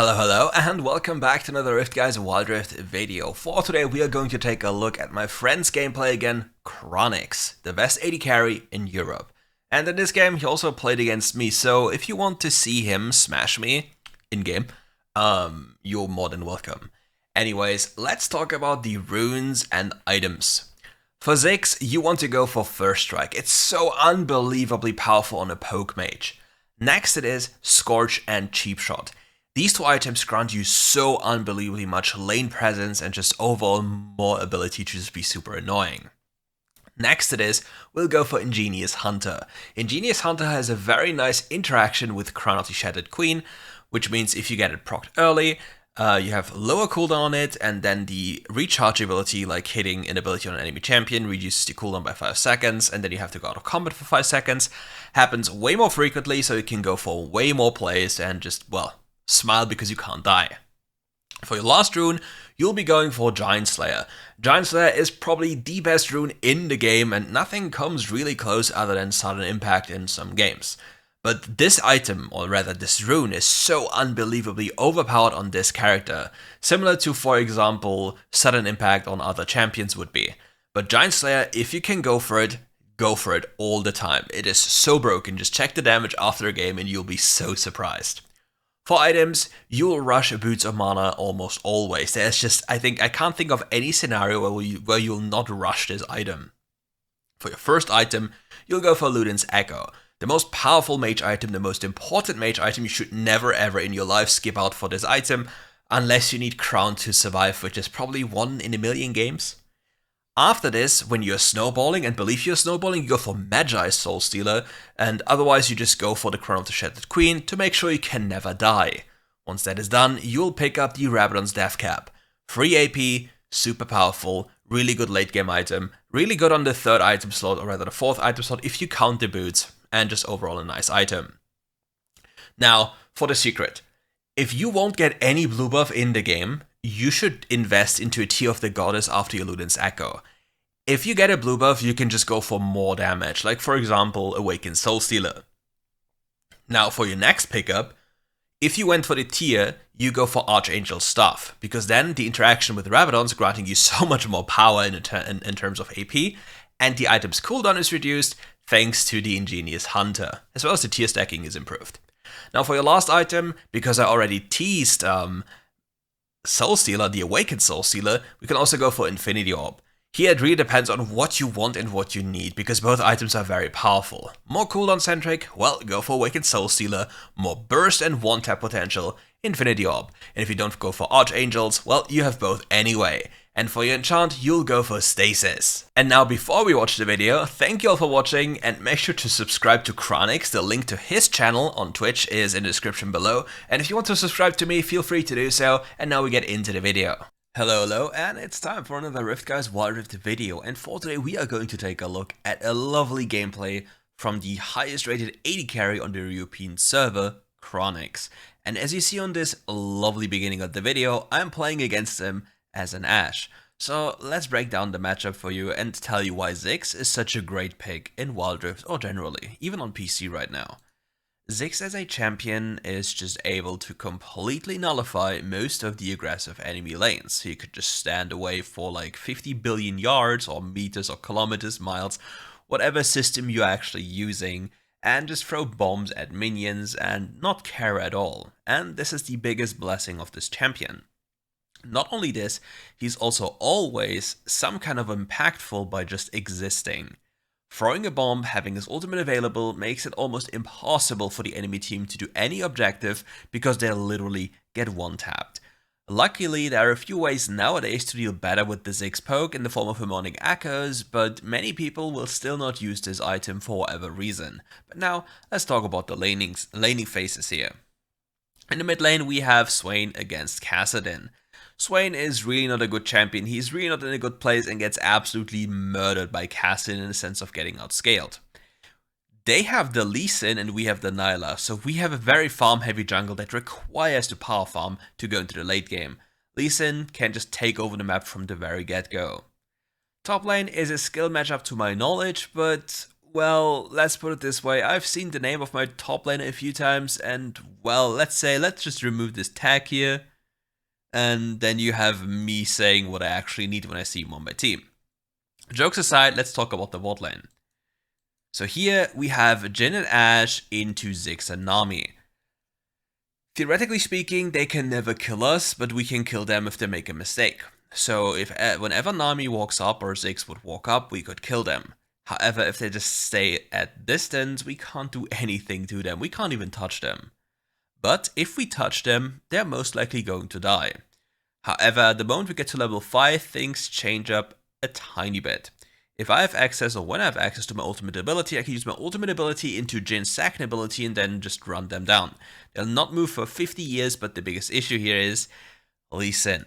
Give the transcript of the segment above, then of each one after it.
Hello, and welcome back to another RiftGuides WildRift video. For today, we are going to take a look at my friend's gameplay again, Kranix, the best AD carry in Europe. And in this game, he also played against me, so if you want to see him smash me in-game, you're more than welcome. Anyways, let's talk about the runes and items. For Ziggs, you want to go for First Strike. It's so unbelievably powerful on a poke mage. Next it is Scorch and Cheap Shot. These two items grant you so unbelievably much lane presence and just overall more ability to just be super annoying. Next it is, we'll go for Ingenious Hunter. Ingenious Hunter has a very nice interaction with Crown of the Shattered Queen, which means if you get it procced early, you have lower cooldown on it, and then the recharge ability, like hitting an ability on an enemy champion, reduces the cooldown by 5 seconds, and then you have to go out of combat for 5 seconds. Happens way more frequently, so you can go for way more plays and just, well, smile because you can't die. For your last rune, you'll be going for Giant Slayer. Giant Slayer is probably the best rune in the game, and nothing comes really close other than Sudden Impact in some games. But this item, or rather this rune, is so unbelievably overpowered on this character, similar to, for example, Sudden Impact on other champions would be. But Giant Slayer, if you can go for it all the time. It is so broken, just check the damage after a game and you'll be so surprised. For items, you'll rush Boots of Mana almost always. There's just, I can't think of any scenario where you'll not rush this item. For your first item, you'll go for Luden's Echo. The most powerful mage item, the most important mage item. You should never ever in your life skip out for this item, unless you need Crown to survive, which is probably 1 in a million games. After this, when you're snowballing and believe you're snowballing, you go for Magi's Soul Stealer, and otherwise you just go for the Crown of the Shattered Queen to make sure you can never die. Once that is done, you'll pick up the Rabadon's Death Cap. Free AP, super powerful, really good late game item, really good on the 3rd item slot, or rather the 4th item slot if you count the boots, and just overall a nice item. Now, for the secret. If you won't get any blue buff in the game, you should invest into a Tear of the Goddess after your Luden's Echo. If you get a blue buff, you can just go for more damage, like for example, Awakened Soul Stealer. Now for your next pickup, if you went for the Tear, you go for Archangel's Staff, because then the interaction with Rabadon's granting you so much more power in terms of AP, and the item's cooldown is reduced thanks to the Ingenious Hunter, as well as the Tear stacking is improved. Now for your last item, because I already teased Soul Stealer, the Awakened Soul Stealer, we can also go for Infinity Orb. Here it really depends on what you want and what you need, because both items are very powerful. More cooldown centric, well, go for Awakened Soul Stealer. More burst and one-tap potential, Infinity Orb. And if you don't go for Archangels, well, you have both anyway. And for your enchant, you'll go for Stasis. And now before we watch the video, thank you all for watching, and make sure to subscribe to Kranix. The link to his channel on Twitch is in the description below. And if you want to subscribe to me, feel free to do so. And now we get into the video. Hello, and it's time for another RiftGuides WildRift video, and for today we are going to take a look at a lovely gameplay from the highest rated AD carry on the European server, Kranix. And as you see on this lovely beginning of the video, I'm playing against him as an Ashe. So let's break down the matchup for you and tell you why Ziggs is such a great pick in WildRift, or generally, even on PC right now. Ziggs as a champion is just able to completely nullify most of the aggressive enemy lanes. So you could just stand away for like 50 billion yards or meters or kilometers, miles, whatever system you're actually using, and just throw bombs at minions and not care at all. And this is the biggest blessing of this champion. Not only this, he's also always some kind of impactful by just existing. Throwing a bomb, having his ultimate available, makes it almost impossible for the enemy team to do any objective because they'll literally get one-tapped. Luckily, there are a few ways nowadays to deal better with the Ziggs poke in the form of Harmonic Echoes, but many people will still not use this item for whatever reason. But now, let's talk about the laning phases here. In the mid lane, we have Swain against Kassadin. Swain is really not a good champion, he's really not in a good place and gets absolutely murdered by Kassadin in the sense of getting outscaled. They have the Lee Sin and we have the Nyla, so we have a very farm heavy jungle that requires the power farm to go into the late game. Lee Sin can just take over the map from the very get-go. Top lane is a skill matchup to my knowledge, but well, let's put it this way. I've seen the name of my top laner a few times, and well, let's just remove this tag here, and then you have me saying what I actually need when I see him on my team. Jokes aside, let's talk about the bot lane. So here we have Jhin and Ashe into Ziggs and Nami. Theoretically speaking, they can never kill us, but we can kill them if they make a mistake. So if whenever Nami walks up or Ziggs would walk up, we could kill them. However, if they just stay at distance, we can't do anything to them. We can't even touch them. But if we touch them, they're most likely going to die. However, the moment we get to level 5, things change up a tiny bit. If I have access, or when I have access to my ultimate ability, I can use my ultimate ability into Jin's second ability and then just run them down. They'll not move for 50 years, but the biggest issue here is Lee Sin.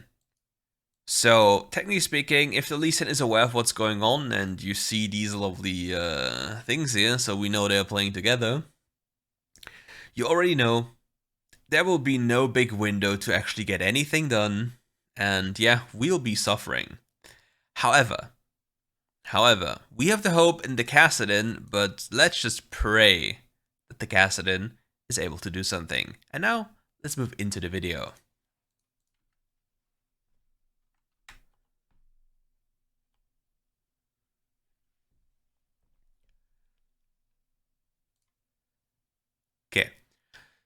So, technically speaking, if the Lee Sin is aware of what's going on, and you see these lovely things here, so we know they're playing together, you already know there will be no big window to actually get anything done, and yeah, we'll be suffering. However, we have the hope in the Kassadin, but let's just pray that the Kassadin is able to do something. And now, let's move into the video. Okay.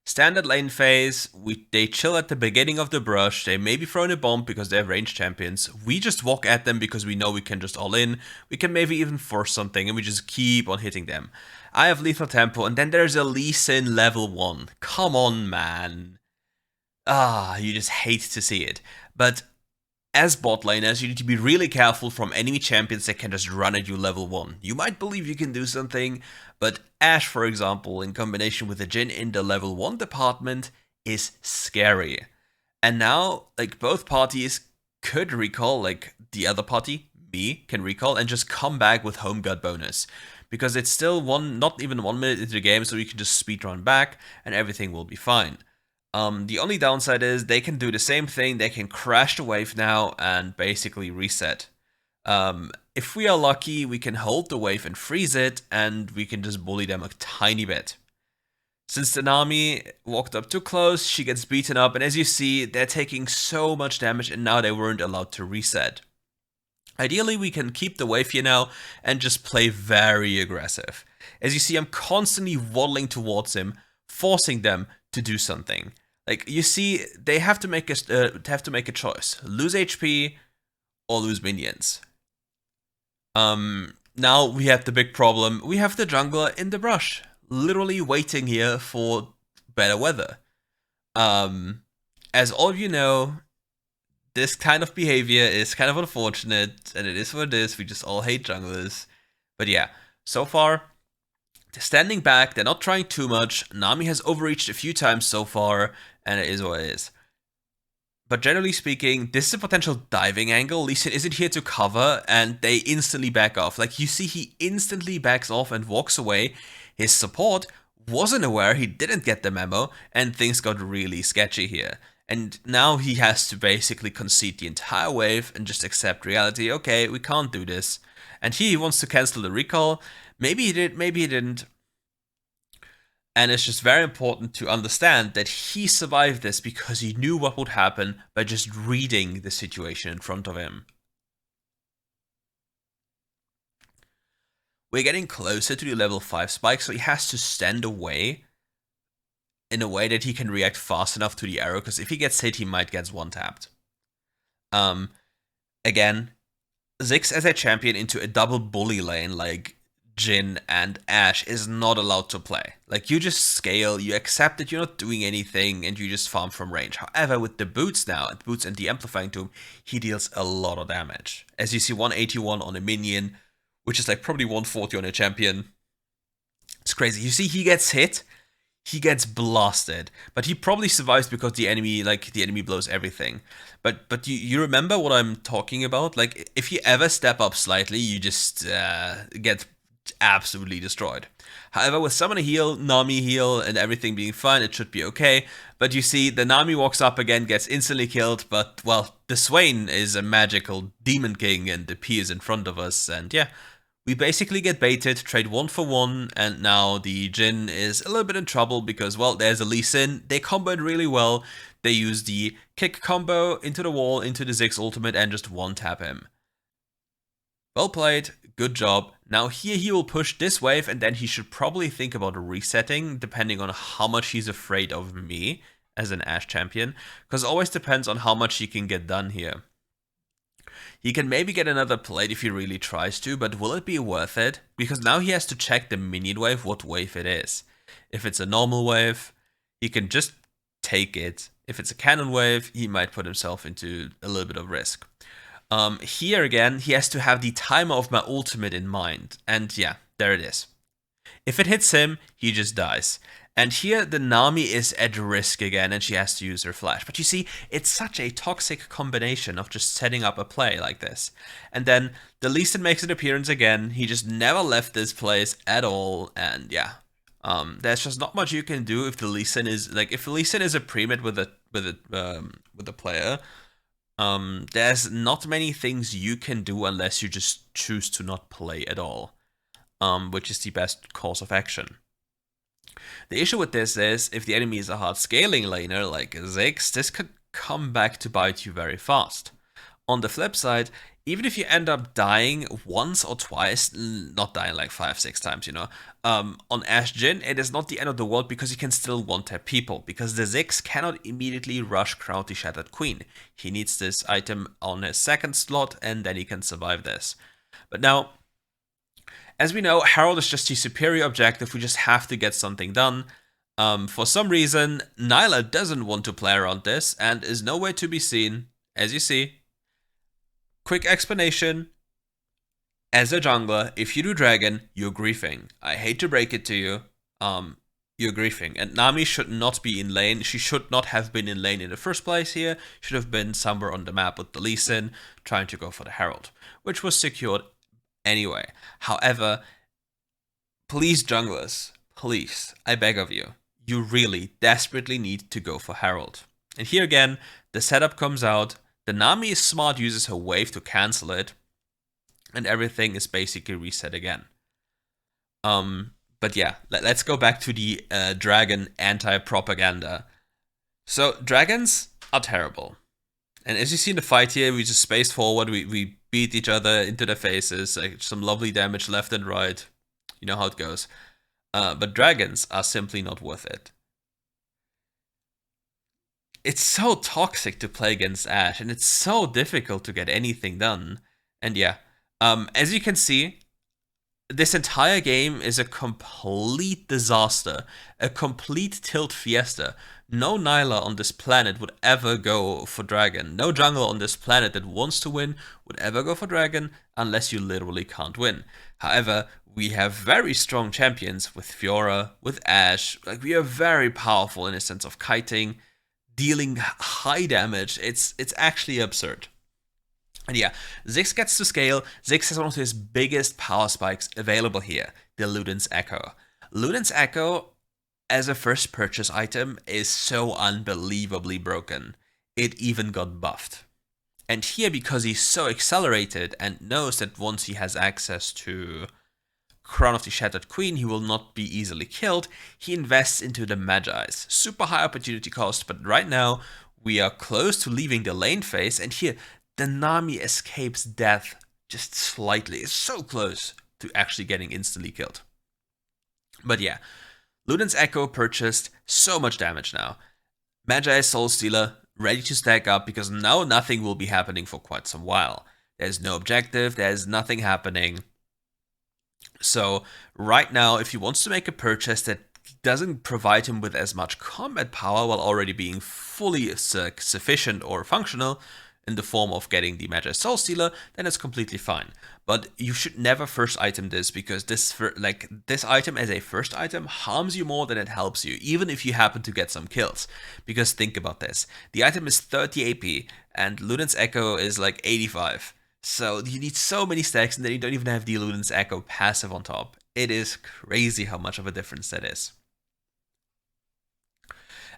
Standard lane phase, they chill at the beginning of the brush, they maybe throw in a bomb because they're ranged champions. We just walk at them because we know we can just all in. We can maybe even force something and we just keep on hitting them. I have lethal tempo and then there's a Lee Sin level 1. Come on, man. You just hate to see it. But as bot laners, you need to be really careful from enemy champions that can just run at you level 1. You might believe you can do something, but Ashe, for example, in combination with the Jhin in the level 1 department, is scary. And now, like, both parties could recall, like, the other party, me, can recall and just come back with home guard bonus. Because it's still not even 1 minute into the game, so you can just speedrun back and everything will be fine. The only downside is they can do the same thing, they can crash the wave now and basically reset. If we are lucky, we can hold the wave and freeze it, and we can just bully them a tiny bit. Since the Nami walked up too close, she gets beaten up, and as you see, they're taking so much damage and now they weren't allowed to reset. Ideally, we can keep the wave here now and just play very aggressive. As you see, I'm constantly waddling towards him, forcing them to do something. Like, you see, they have to make a choice. Lose HP or lose minions. Now we have the big problem. We have the jungler in the brush, literally waiting here for better weather. As all of you know, this kind of behavior is kind of unfortunate, and it is what it is. We just all hate junglers. But yeah, so far, they're standing back, they're not trying too much. Nami has overreached a few times so far, and it is what it is. But generally speaking, this is a potential diving angle. Lee Sin isn't here to cover, and they instantly back off. Like, you see, he instantly backs off and walks away. His support wasn't aware, he didn't get the memo, and things got really sketchy here. And now he has to basically concede the entire wave and just accept reality. Okay, we can't do this. And he wants to cancel the recall. Maybe he did, maybe he didn't. And it's just very important to understand that he survived this because he knew what would happen by just reading the situation in front of him. We're getting closer to the level 5 spike, so he has to stand away in a way that he can react fast enough to the arrow, because if he gets hit, he might get one-tapped. Again, Ziggs as a champion into a double bully lane like Jhin and Ashe is not allowed to play. Like, you just scale, you accept that you're not doing anything, and you just farm from range. However, with the boots now, and boots and the amplifying tomb, he deals a lot of damage. As you see, 181 on a minion, which is like probably 140 on a champion. It's crazy. You see, he gets hit, he gets blasted, but he probably survives because the enemy blows everything. But you remember what I'm talking about? Like, if you ever step up slightly, you just get absolutely destroyed. However, with Summoner heal, Nami heal, and everything being fine, it should be okay. But you see, the Nami walks up again, gets instantly killed, but, well, the Swain is a magical demon king and appears in front of us, and yeah, We basically get baited, trade 1 for 1, and now the Jhin is a little bit in trouble because, well, there's a Lee Sin. They comboed really well. They use the kick combo into the wall, into the Ziggs ultimate, and just one-tap him. Well played, good job. Now here he will push this wave, and then he should probably think about resetting, depending on how much he's afraid of me as an Ashe champion, because it always depends on how much he can get done here. He can maybe get another plate if he really tries to, but will it be worth it? Because now he has to check the minion wave, what wave it is. If it's a normal wave, he can just take it. If it's a cannon wave, he might put himself into a little bit of risk. Here again, he has to have the timer of my ultimate in mind. And yeah, there it is. If it hits him, he just dies. And here the Nami is at risk again and she has to use her flash. But you see, it's such a toxic combination of just setting up a play like this. And then the Lee Sin makes an appearance again. He just never left this place at all. And yeah, there's just not much you can do if the Lee Sin is like, if the Lee Sin is a pre-mid with a player. There's not many things you can do unless you just choose to not play at all, which is the best course of action. The issue with this is, if the enemy is a hard scaling laner like Ziggs, this could come back to bite you very fast. On the flip side, even if you end up dying once or twice, not dying like 5-6 times, you know, on Ashe Jhin, it is not the end of the world because you can still one-tap people, because the Ziggs cannot immediately rush Crown the Shattered Queen. He needs this item on his second slot, and then he can survive this. But now, as we know, Herald is just the superior objective, we just have to get something done. For some reason, Nyla doesn't want to play around this, and is nowhere to be seen, as you see. Quick explanation. As a jungler, if you do dragon, you're griefing. I hate to break it to you, you're griefing. And Nami should not be in lane. She should not have been in lane in the first place here. Should have been somewhere on the map with the Lee Sin, trying to go for the Herald, which was secured anyway. However, please junglers, please, I beg of you, you really desperately need to go for Herald. And here again, the setup comes out. The Nami is smart, uses her wave to cancel it, and everything is basically reset again. But yeah, let's go back to the dragon anti-propaganda. So dragons are terrible. And as you see in the fight here, we just spaced forward, we beat each other into their faces, like some lovely damage left and right. You know how it goes. But dragons are simply not worth it. It's so toxic to play against Ashe, and it's so difficult to get anything done. And yeah, as you can see, this entire game is a complete disaster, a complete tilt fiesta. No Nyla on this planet would ever go for dragon. No jungler on this planet that wants to win would ever go for dragon unless you literally can't win. However, we have very strong champions with Fiora, with Ashe. Like, we are very powerful in a sense of kiting, dealing high damage. It's actually absurd. And yeah, Ziggs gets to scale. Ziggs has one of his biggest power spikes available here, the Luden's Echo. Luden's Echo, as a first purchase item, is so unbelievably broken. It even got buffed. And here, because he's so accelerated and knows that once he has access to Crown of the Shattered Queen, he will not be easily killed, he invests into the Magi's. Super high opportunity cost, but right now, we are close to leaving the lane phase, and here, the Nami escapes death just slightly. It's so close to actually getting instantly killed. But yeah, Luden's Echo purchased, so much damage now. Magi's Soul Stealer ready to stack up because now nothing will be happening for quite some while. There's no objective, there's nothing happening. So right now, if he wants to make a purchase that doesn't provide him with as much combat power while already being fully sufficient or functional, in the form of getting the Magi's Soul Stealer, then it's completely fine. But you should never first item this, because this item as a first item harms you more than it helps you, even if you happen to get some kills. Because think about this, the item is 30 AP, and Luden's Echo is like 85. So you need so many stacks, and then you don't even have the Luden's Echo passive on top. It is crazy how much of a difference that is.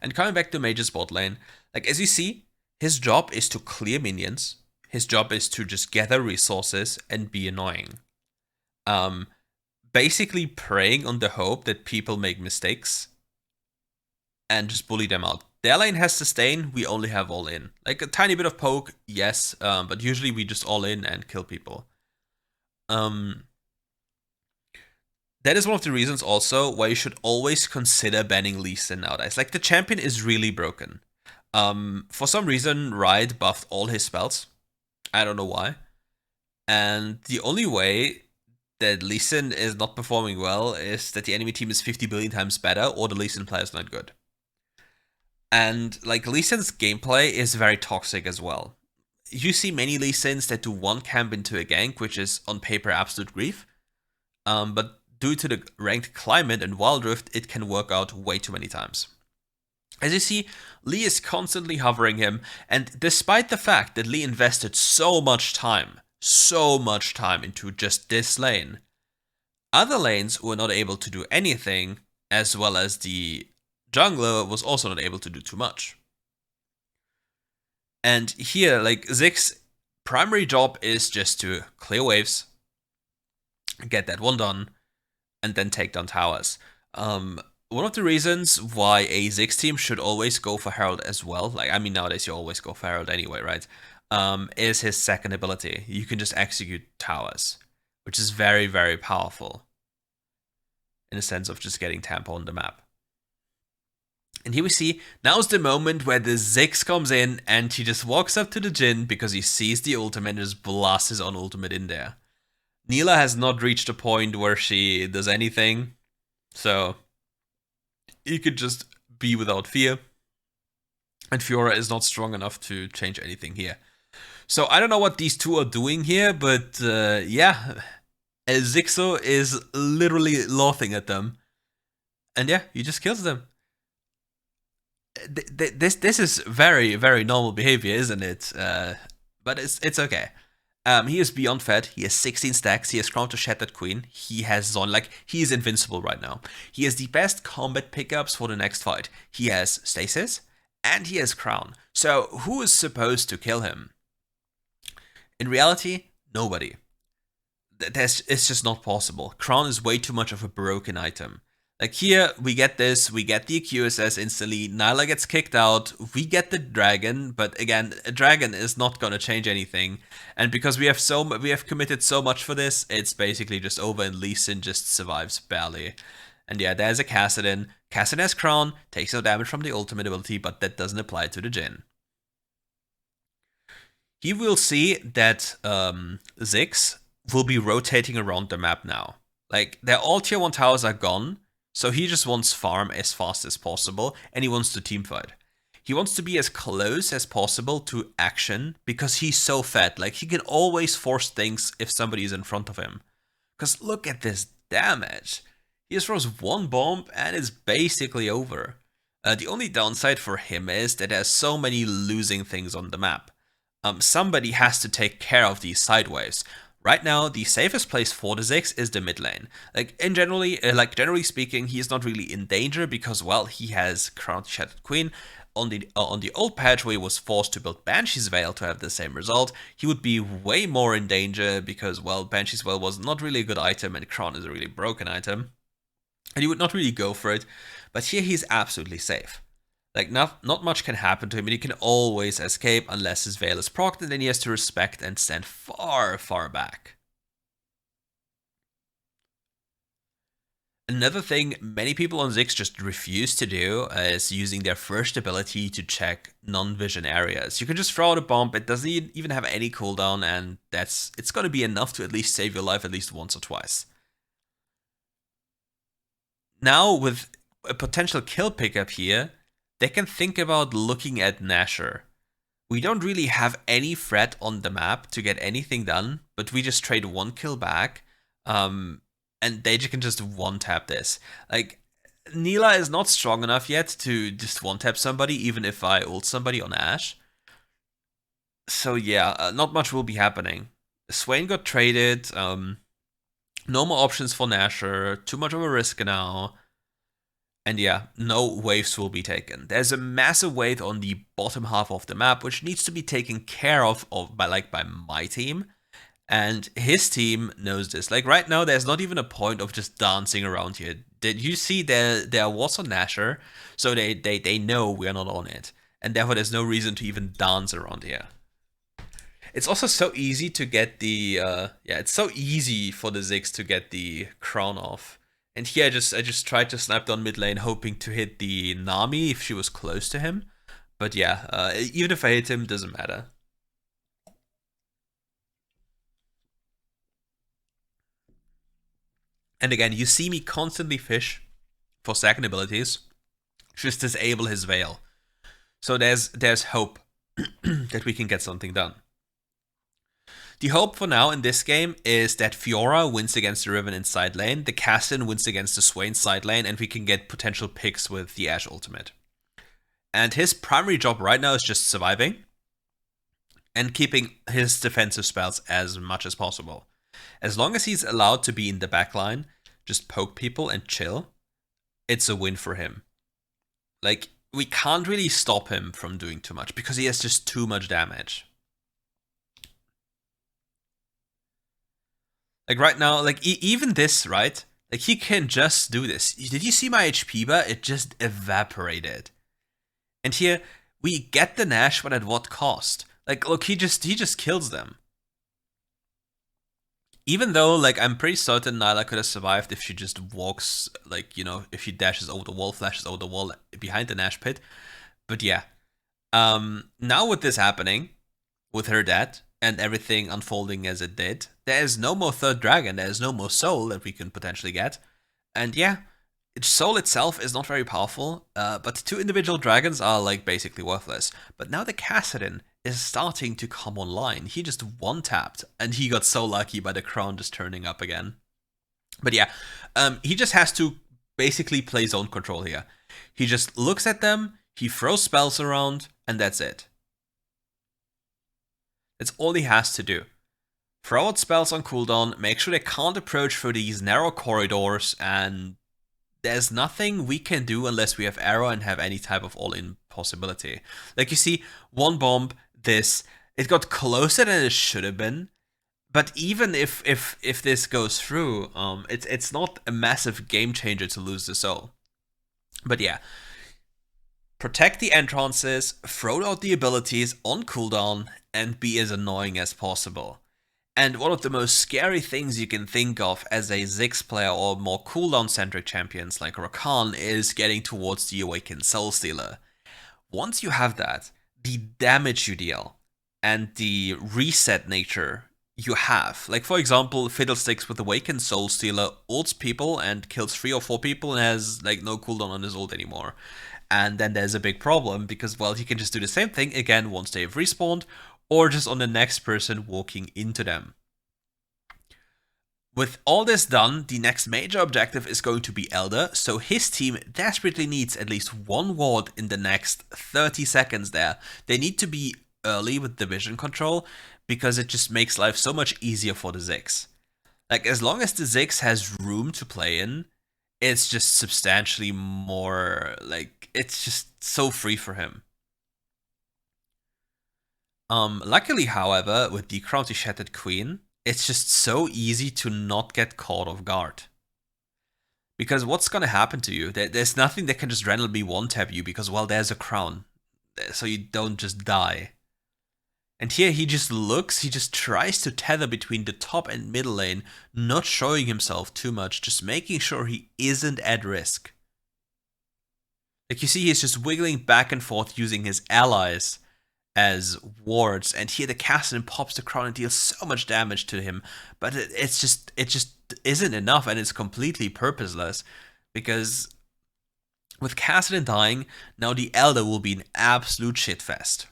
And coming back to Mage's bot lane, like as you see, his job is to clear minions. His job is to just gather resources and be annoying. basically preying on the hope that people make mistakes and just bully them out. Their lane has sustain, we only have all in. Like a tiny bit of poke, yes, but usually we just all in and kill people. That is one of the reasons also why you should always consider banning Lee Sin nowadays. Like, the champion is really broken. For some reason, Riot buffed all his spells. I don't know why. And the only way that Lee Sin is not performing well is that the enemy team is 50 billion times better or the Lee Sin player is not good. And like, Lee Sin's gameplay is very toxic as well. You see many Lee Sins that do one camp into a gank, which is on paper absolute grief. But due to the ranked climate and WildRift, it can work out way too many times. As you see, Lee is constantly hovering him, and despite the fact that Lee invested so much time into just this lane, other lanes were not able to do anything, as well as the jungler was also not able to do too much. And here, like, Ziggs' primary job is just to clear waves, get that one done, and then take down towers. One of the reasons why a Ziggs team should always go for Herald as well, like, I mean, nowadays you always go for Herald anyway, right? Is his second ability. You can just execute towers, which is very, very powerful in the sense of just getting tempo on the map. And here we see, now's the moment where the Ziggs comes in and he just walks up to the Jhin because he sees the ultimate and just blasts his own ultimate in there. Neela has not reached a point where she does anything, so he could just be without fear. And Fiora is not strong enough to change anything here. So I don't know what these two are doing here, but yeah, Ziggs is literally laughing at them. And yeah, he just kills them. This is very, very normal behavior, isn't it? But it's okay. He is beyond fed. He has 16 stacks. He has Crown to Shattered Queen. He has Zon. Like, he is invincible right now. He has the best combat pickups for the next fight. He has Stasis and he has Crown. So who is supposed to kill him? In reality, nobody. It's just not possible. Crown is way too much of a broken item. Like, here, we get this, we get the QSS instantly, Nyla gets kicked out, we get the dragon, but again, a dragon is not gonna change anything. And because we have committed so much for this, it's basically just over, and Lee Sin just survives barely. And yeah, there's a Kassadin. Kassadin has Crown, takes no damage from the ultimate ability, but that doesn't apply to the Jhin. He will see that Ziggs will be rotating around the map now. Like, their all tier 1 towers are gone, so he just wants farm as fast as possible, and he wants to teamfight. He wants to be as close as possible to action, because he's so fat. Like, he can always force things if somebody is in front of him. Because look at this damage. He just throws one bomb, and it's basically over. The only downside for him is that there's so many losing things on the map. Somebody has to take care of these side waves. Right now, the safest place for the Ziggs is the mid lane. Generally speaking, he is not really in danger because, well, he has Crown Shattered Queen. On the old patch where he was forced to build Banshee's Veil to have the same result, he would be way more in danger because, well, Banshee's Veil was not really a good item and Crown is a really broken item. And he would not really go for it, but here he's absolutely safe. Like, not much can happen to him, and he can always escape unless his Veil is procced, and then he has to respect and stand far, far back. Another thing many people on Ziggs just refuse to do is using their first ability to check non-vision areas. You can just throw out a bomb, it doesn't even have any cooldown, and it's gonna be enough to at least save your life at least once or twice. Now, with a potential kill pickup here, they can think about looking at Nashor. We don't really have any threat on the map to get anything done, but we just trade one kill back, and they can just one-tap this. Like, Neela is not strong enough yet to just one-tap somebody, even if I ult somebody on Ashe. So yeah, not much will be happening. Swain got traded, no more options for Nashor, too much of a risk now. And yeah, no waves will be taken. There's a massive wave on the bottom half of the map, which needs to be taken care of by my team. And his team knows this. Like right now, there's not even a point of just dancing around here. Did you see there was a Nasher, so they know we're not on it, and therefore there's no reason to even dance around here. It's also so easy to get the it's so easy for the Ziggs to get the crown off. And here I just tried to snipe down mid lane, hoping to hit the Nami if she was close to him. But yeah, even if I hit him, doesn't matter. And again, you see me constantly fish for second abilities, just disable his veil. So there's hope that we can get something done. The hope for now in this game is that Fiora wins against the Riven in side lane, the Cassin wins against the Swain side lane, and we can get potential picks with the Ashe ultimate. And his primary job right now is just surviving and keeping his defensive spells as much as possible. As long as he's allowed to be in the backline, just poke people and chill, it's a win for him. Like, we can't really stop him from doing too much because he has just too much damage. Like right now, like even this, right? Like he can just do this. Did you see my HP bar? It just evaporated. And here, we get the Nash, but at what cost? Like, look, he just kills them. Even though, like, I'm pretty certain Nyla could have survived if she just walks, like, you know, if she dashes over the wall, flashes over the wall behind the Nash pit. But yeah. Now with this happening, with her dead, and everything unfolding as it did, there is no more third dragon, there is no more soul that we can potentially get. And yeah, soul itself is not very powerful, but 2 individual dragons are, like, basically worthless. But now the Kassadin is starting to come online. He just one-tapped, and he got so lucky by the crown just turning up again. But yeah, he just has to basically play zone control here. He just looks at them, he throws spells around, and that's it. That's all he has to do. Throw out spells on cooldown, make sure they can't approach through these narrow corridors, and there's nothing we can do unless we have arrow and have any type of all-in possibility. Like you see, one bomb, this, it got closer than it should have been, but even if this goes through, it's not a massive game changer to lose the soul. But yeah, protect the entrances, throw out the abilities on cooldown, and be as annoying as possible. And one of the most scary things you can think of as a Ziggs player or more cooldown-centric champions like Rakan is getting towards the Awakened Soul Stealer. Once you have that, the damage you deal and the reset nature you have, like for example, Fiddlesticks with Awakened Soul Stealer ults people and kills 3 or 4 people and has like no cooldown on his ult anymore. And then there's a big problem because, well, he can just do the same thing again once they've respawned, or just on the next person walking into them. With all this done, the next major objective is going to be Elder, so his team desperately needs at least 1 ward in the next 30 seconds there. They need to be early with division control, because it just makes life so much easier for the Ziggs. Like, as long as the Ziggs has room to play in, it's just substantially more, like, it's just so free for him. Luckily, however, with the Crown to Shattered Queen, it's just so easy to not get caught off guard. Because what's gonna happen to you? There's nothing that can just randomly one-tap you because, well, there's a crown. So you don't just die. And here he just looks, he just tries to tether between the top and middle lane, not showing himself too much, just making sure he isn't at risk. Like you see, he's just wiggling back and forth using his allies as wards, and here the Cassadin pops the crown and deals so much damage to him, but it just isn't enough, and it's completely purposeless, because with Cassadin dying, now the Elder will be an absolute shitfest.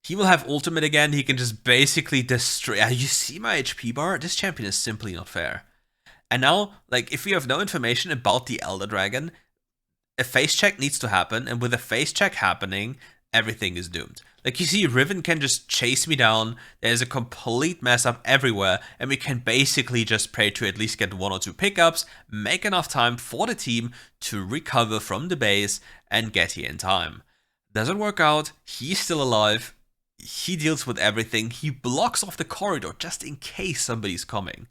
He will have ultimate again, he can just basically destroy. You see my HP bar? This champion is simply not fair. And now, like, if we have no information about the Elder Dragon, a face check needs to happen, and with a face check happening, everything is doomed. Like you see, Riven can just chase me down, there's a complete mess up everywhere, and we can basically just pray to at least get 1 or 2 pickups, make enough time for the team to recover from the base, and get here in time. Doesn't work out, he's still alive, he deals with everything. He blocks off the corridor just in case somebody's coming.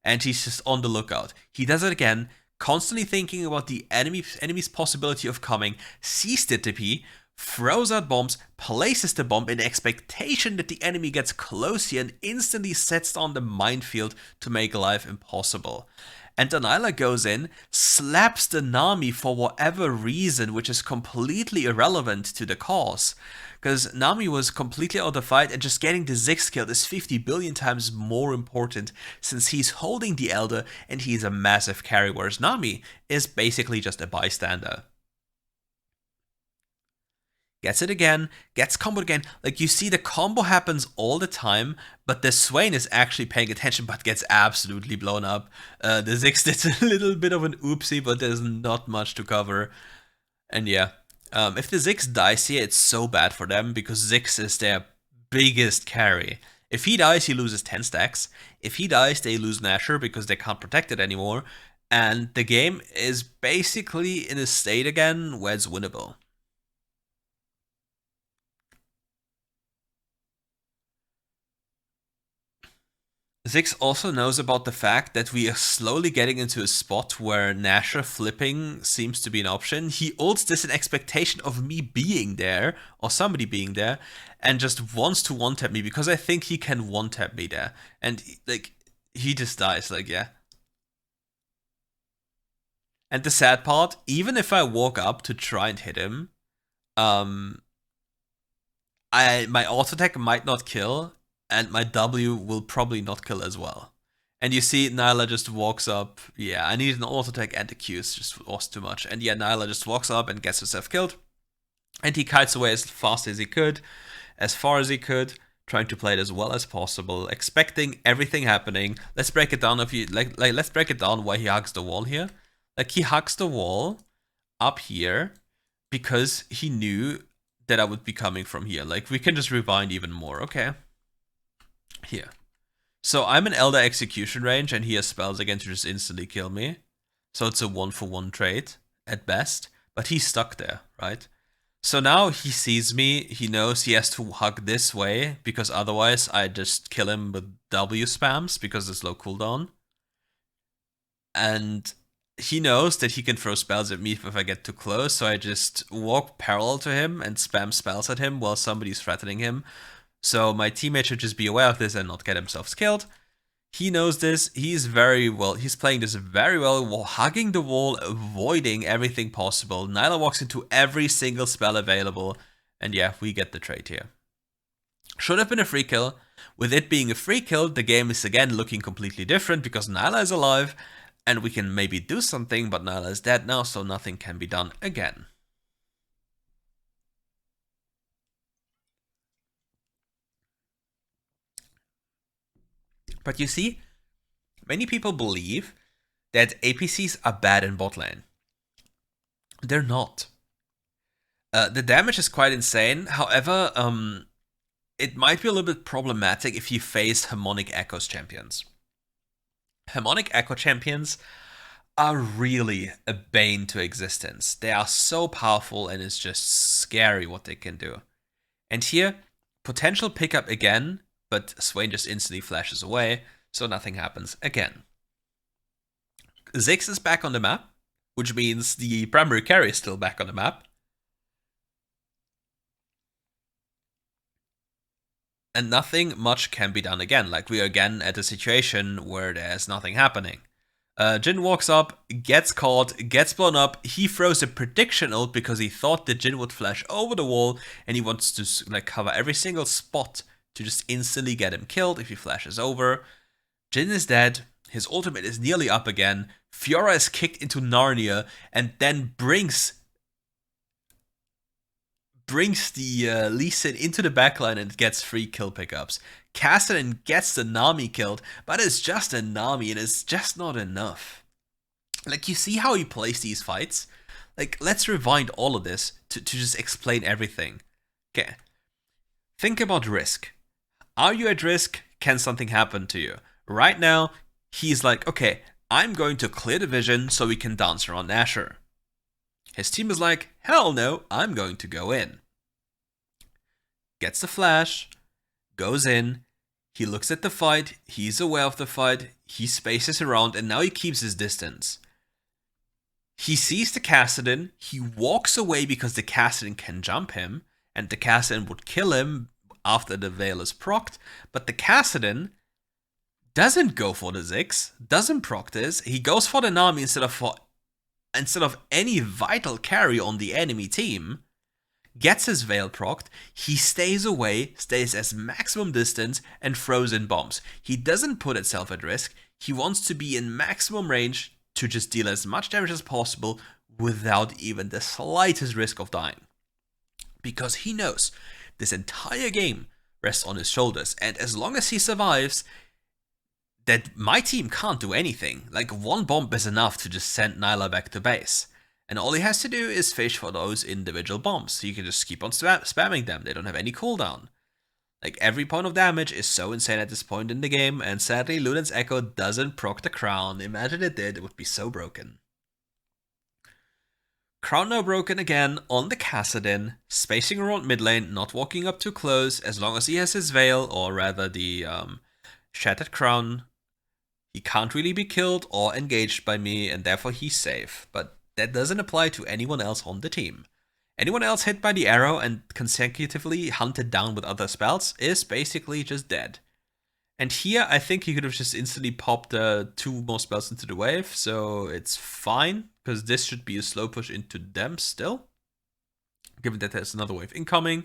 And he's just on the lookout. He does it again, constantly thinking about the enemy's possibility of coming, sees the TP, throws out bombs, places the bomb in expectation that the enemy gets close here and instantly sets down the minefield to make life impossible. And Daniela goes in, slaps the Nami for whatever reason, which is completely irrelevant to the cause. Because Nami was completely out of the fight, and just getting the Ziggs kill is 50 billion times more important, since he's holding the Elder and he's a massive carry, whereas Nami is basically just a bystander. Gets it again, gets comboed again. Like, you see the combo happens all the time, but the Swain is actually paying attention, but gets absolutely blown up. The Ziggs did a little bit of an oopsie, but there's not much to cover. And yeah, if the Ziggs dies here, it's so bad for them, because Ziggs is their biggest carry. If he dies, he loses 10 stacks. If he dies, they lose Nasher because they can't protect it anymore. And the game is basically in a state again where it's winnable. Ziggs also knows about the fact that we are slowly getting into a spot where Nasher flipping seems to be an option. He ults this in expectation of me being there, or somebody being there, and just wants to one-tap me, because I think he can one-tap me there. And, like, he just dies, like, yeah. And the sad part, even if I walk up to try and hit him, my auto-attack might not kill, and my W will probably not kill as well. And you see Nyla just walks up. Yeah, I need an auto attack and a Q, it's just was too much. And yeah, Nyla just walks up and gets herself killed. And he kites away as fast as he could, as far as he could, trying to play it as well as possible, expecting everything happening. Let's break it down let's break it down why he hugs the wall here. Like, he hugs the wall up here because he knew that I would be coming from here. Like, we can just rewind even more, okay? Here. So I'm in Elder execution range, and he has spells again to just instantly kill me. So it's a 1-for-1 trade at best, but he's stuck there, right? So now he sees me, he knows he has to hug this way, because otherwise I just kill him with W spams, because it's low cooldown. And he knows that he can throw spells at me if I get too close, so I just walk parallel to him and spam spells at him while somebody's threatening him. So my teammate should just be aware of this and not get himself killed. He knows this. He's playing this very well, hugging the wall, avoiding everything possible. Nyla walks into every single spell available. And yeah, we get the trade here. Should have been a free kill. With it being a free kill, the game is again looking completely different because Nyla is alive. And we can maybe do something, but Nyla is dead now, so nothing can be done again. But you see, many people believe that APCs are bad in bot lane. They're not. The damage is quite insane. However, it might be a little bit problematic if you face Harmonic Echoes champions. Harmonic Echo champions are really a bane to existence. They are so powerful, and it's just scary what they can do. And here, potential pickup again, but Swain just instantly flashes away, so nothing happens again. Ziggs is back on the map, which means the primary carry is still back on the map. And nothing much can be done again, like we are again at a situation where there's nothing happening. Jhin walks up, gets caught, gets blown up. He throws a prediction ult because he thought that Jhin would flash over the wall, and he wants to like cover every single spot to just instantly get him killed if he flashes over. Jhin is dead, his ultimate is nearly up again, Fiora is kicked into Narnia, and then brings the Lee Sin into the backline and gets 3 kill pickups. Cassidy gets the Nami killed, but it's just a Nami and it's just not enough. Like, you see how he plays these fights? Like, let's rewind all of this to just explain everything. Okay. Think about risk. Are you at risk? Can something happen to you? Right now, he's like, okay, I'm going to clear the vision so we can dance around Asher. His team is like, hell no, I'm going to go in. gets the flash, goes in, he looks at the fight, he's aware of the fight, he spaces around, and now he keeps his distance. He sees the Kassadin, he walks away because the Kassadin can jump him, and the Kassadin would kill him after the Veil is procced, but the Kassadin doesn't go for the Ziggs, doesn't proc this, he goes for the Nami instead of any vital carry on the enemy team, gets his Veil procced, he stays away, stays as maximum distance, and throws in bombs. He doesn't put itself at risk, he wants to be in maximum range to just deal as much damage as possible without even the slightest risk of dying. Because he knows this entire game rests on his shoulders, and as long as he survives, that my team can't do anything. Like, one bomb is enough to just send Nyla back to base. And all he has to do is fish for those individual bombs. So you can just keep on spamming them, they don't have any cooldown. Like, every point of damage is so insane at this point in the game, and sadly, Luden's Echo doesn't proc the Crown. Imagine it did, it would be so broken. Crown now broken again on the Kassadin, spacing around mid lane, not walking up too close, as long as he has his Veil, or rather the Shattered Crown. He can't really be killed or engaged by me, and therefore he's safe, but that doesn't apply to anyone else on the team. Anyone else hit by the arrow and consecutively hunted down with other spells is basically just dead. And here I think he could have just instantly popped 2 more spells into the wave, so it's fine, because this should be a slow push into them still, given that there's another wave incoming.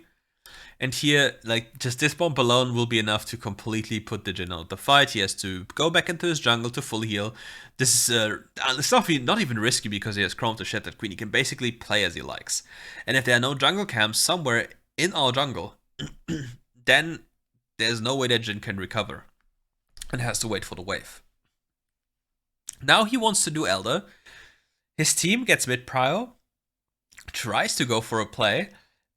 And here, like, just this bomb alone will be enough to completely put the Jhin out of the fight. He has to go back into his jungle to full heal. This is it's not even risky because he has Chrome to Shattered Queen. He can basically play as he likes. And if there are no jungle camps somewhere in our jungle, then there's no way that Jhin can recover and has to wait for the wave. Now he wants to do Elder. His team gets mid prio, tries to go for a play,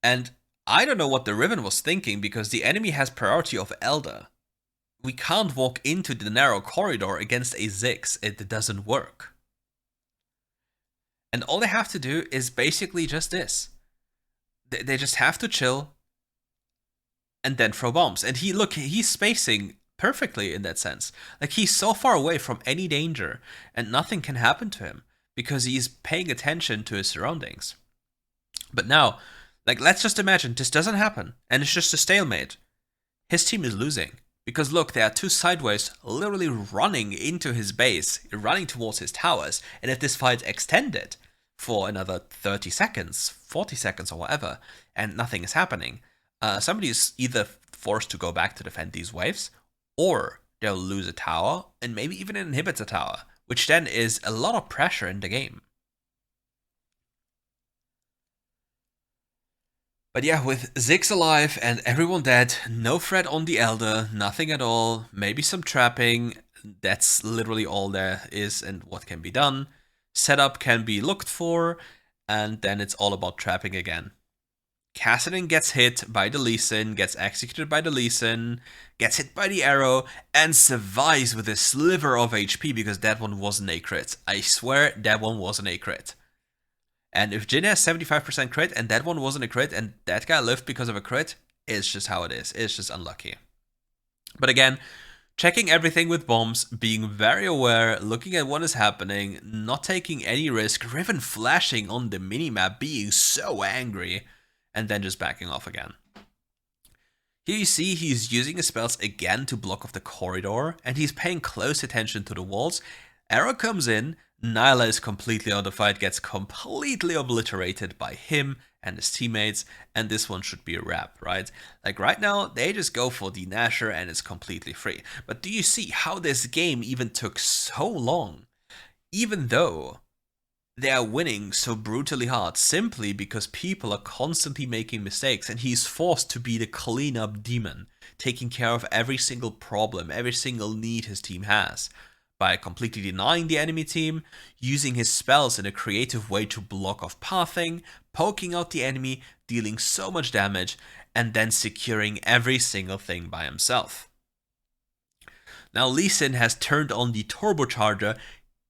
and I don't know what the Riven was thinking, because the enemy has priority of Elder. We can't walk into the narrow corridor against a Ziggs, it doesn't work. And all they have to do is basically just this. They just have to chill and then throw bombs. And he's spacing perfectly in that sense. Like, he's so far away from any danger and nothing can happen to him because he's paying attention to his surroundings. But now, like, let's just imagine this doesn't happen, and it's just a stalemate. His team is losing. Because look, there are 2 sideways literally running into his base, running towards his towers, and if this fight extended for another 30 seconds, 40 seconds or whatever, and nothing is happening, somebody is either forced to go back to defend these waves, or they'll lose a tower, and maybe even inhibit a tower, which then is a lot of pressure in the game. But yeah, with Ziggs alive and everyone dead, no threat on the Elder, nothing at all, maybe some trapping, that's literally all there is and what can be done. Setup can be looked for, and then it's all about trapping again. Kassadin gets hit by the Lee Sin, gets executed by the Lee Sin, gets hit by the arrow, and survives with a sliver of HP because that one wasn't a crit. I swear that one wasn't a crit. And if Jhin has 75% crit and that one wasn't a crit and that guy lived because of a crit, it's just how it is. It's just unlucky. But again, checking everything with bombs, being very aware, looking at what is happening, not taking any risk, Riven flashing on the minimap, being so angry, and then just backing off again. Here you see he's using his spells again to block off the corridor, and he's paying close attention to the walls. Arrow comes in, Nyla is completely out of the fight, gets completely obliterated by him and his teammates, and this one should be a wrap, right? Like, right now, they just go for the Nasher and it's completely free. But do you see how this game even took so long? Even though they are winning so brutally hard, simply because people are constantly making mistakes, and he's forced to be the cleanup demon, taking care of every single problem, every single need his team has, by completely denying the enemy team, using his spells in a creative way to block off pathing, poking out the enemy, dealing so much damage, and then securing every single thing by himself. Now Lee Sin has turned on the turbocharger,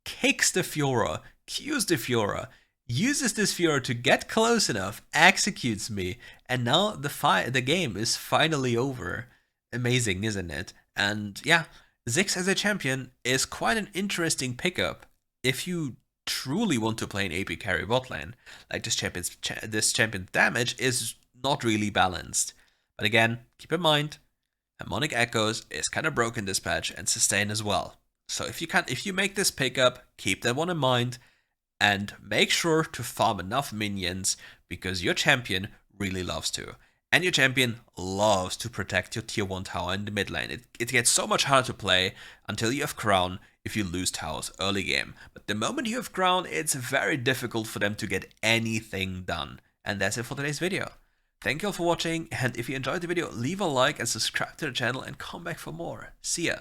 kicks the Fiora, cues the Fiora, uses this Fiora to get close enough, executes me, And now the game is finally over. Amazing, isn't it? And yeah, Ziggs as a champion is quite an interesting pickup if you truly want to play an AP carry bot lane. Like this champion's damage is not really balanced. But again, keep in mind, Harmonic Echoes is kind of broken this patch, and Sustain as well. So if you make this pickup, keep that one in mind, and make sure to farm enough minions, because your champion really loves to. And your champion loves to protect your tier 1 tower in the mid lane. It gets so much harder to play until you have Crown if you lose towers early game. But the moment you have Crown, it's very difficult for them to get anything done. And that's it for today's video. Thank you all for watching, and if you enjoyed the video, leave a like and subscribe to the channel and come back for more. See ya!